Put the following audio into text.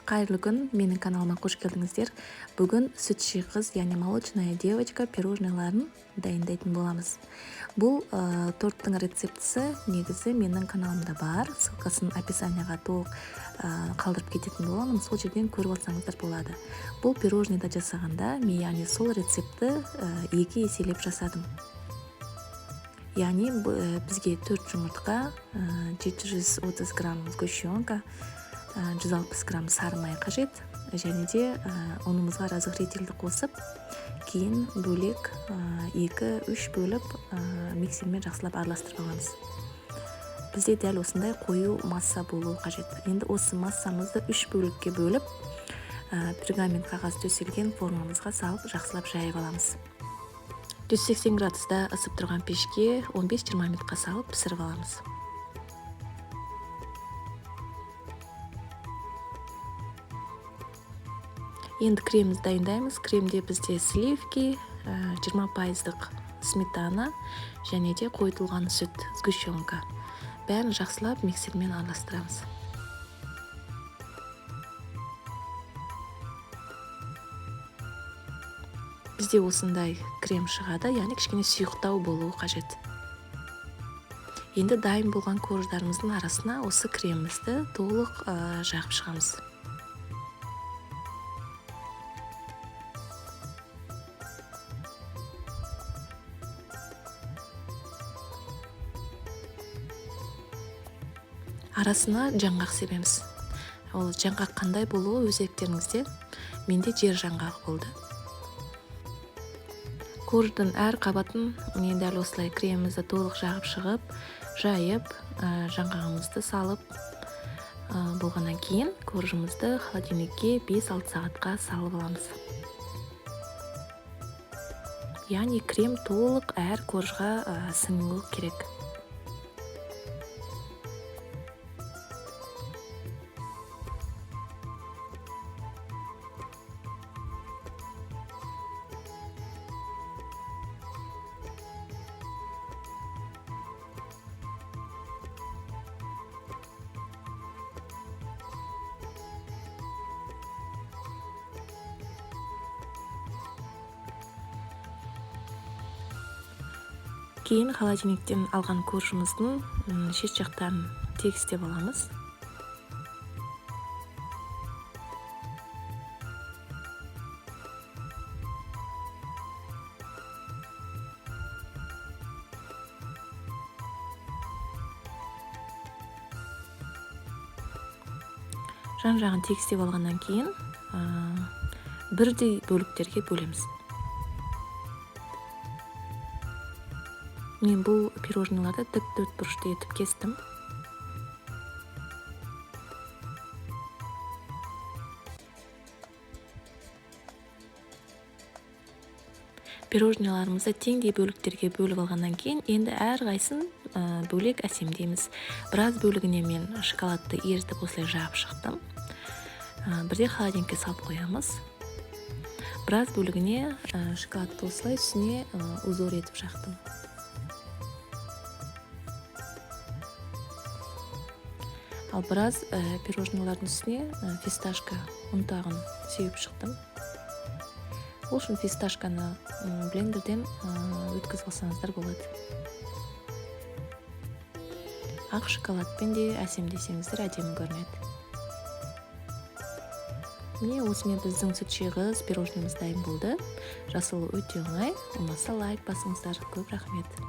Қайырлы күн, менің каналыма қош келдіңіздер. Бүгін сүтші қыз, яғни молочная девочка пирожныйларын дайындайтын боламыз. Бұл торттың рецептісі негізі менің каналымда бар. Ссылкасын описанияға толық қалдырып кететін боламын. Сол жерден көріп алсаңыздар болады. Бұл пирожныйда жасағанда мен яғни сол рецепті 2 еселеп жасадым. Яғни бізге 4 жұмыртқа, 730 грамм сгущенка, 160 грамм сары май қажет, және де онымызға разогретельді қосып, кейін бөлек 2-3 бөліп миксермен жақсылап араластырып аламыз. Бізде дәл осындай қою масса болуы қажет. Енді осы массамызды 3 бөлікке бөліп, пергамент қағаз төселген формамызға салып жақсылап жайып аламыз. 180 градуста ысып тұрған пешке 15-20 минутқа салып пісіріп аламыз. Енді кремімізді дайындаймыз. Кремде бізде сливки, 20% сметана және де қойытылған сүт, сгущенка. Бәрін жақсылап миксермен араластырамыз. Бізде осындай крем шығады, яғни кішкене сұйықтау болуы қажет. Енді дайын болған корждарымыздың арасына осы кремімізді толық жағып шығамыз. Арасына жаңғақ себеміз. Ол жаңғақ қандай болуы өз еріктеріңізде. Менде жер жаңғақ болды. Корждың әр қабатын мен дәл осылай кремімізді толық жағып шығып, жайып, жаңғағымызды салып болғаннан кейін коржымызды холодильникке 5-6 сағатқа салып аламыз. Яғни крем толық әр коржға сіңуі керек. Кейін холодильниктен алған коржымыздың шет жақтарын тегістеп аламыз. Жан-жағын тегістеп алғаннан кейін бірдей бөліктерге бөлеміз. Мен бұл пирожныйларды тік төртбұрышты етіп кестім. Пирожныйларымызды теңдей бөліктерге бөліп алғаннан кейін, енді әр қайсын бөлек әсемдейміз. Біраз бөлігіне мен шоколадты ерітіп осылай жағып шықтым. Бірде холодильникке салып қоямыз. Біраз бөлігіне шоколадты осылай үстіне узор етіп жақтым. Ал біраз пирожныйлардың үстіне фисташка ұнтағын сеуіп шықтым. Ол үшін фисташканы блендерден өткізіп алсаңыздар болады. Ақ шоколадпен де әсемдесеңіздер әдемі көрінеді. Міне осымен біздің сүтші қыз пирожныйымыз дайын болды. Жасалу өте оңай. Ұнаса лайк басыңыздар. Көп рахмет.